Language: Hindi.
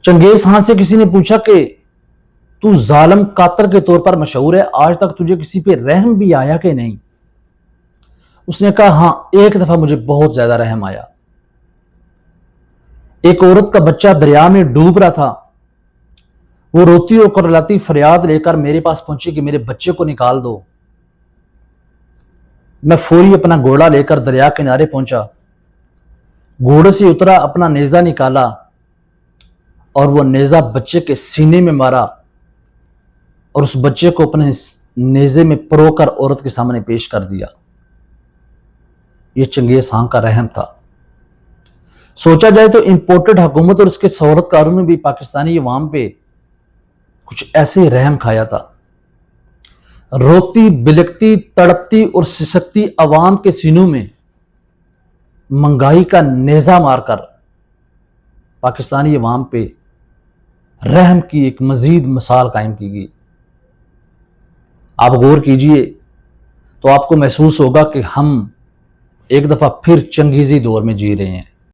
चंगेज खान से किसी ने पूछा कि तू जालिम कातर के तौर पर मशहूर है, आज तक तुझे किसी पे रहम भी आया कि नहीं? उसने कहा, हां, एक दफा मुझे बहुत ज्यादा रहम आया। एक औरत का बच्चा दरिया में डूब रहा था। वो रोती और करलाती फरियाद लेकर मेरे पास पहुंची कि मेरे बच्चे को निकाल दो। मैं फौरी अपना घोड़ा लेकर दरिया किनारे पहुंचा, घोड़े से उतरा, अपना नेजा निकाला और वो नेजा बच्चे के सीने में मारा और उस बच्चे को अपने नेजे में परोकर औरत के सामने पेश कर दिया। ये चंगेज खान का रहम था। सोचा जाए तो इंपोर्टेड हुकूमत और उसके शोहरतकारों ने भी पाकिस्तानी अवाम पे कुछ ऐसे ही रहम खाया था। रोती, बिलकती, तड़पती और सिसकती अवाम के सीनों में महंगाई का नेजा मारकर पाकिस्तानी अवाम पे रहम की एक मजीद मिसाल कायम की गई। आप गौर कीजिए तो आपको महसूस होगा कि हम एक दफा फिर चंगेजी दौर में जी रहे हैं।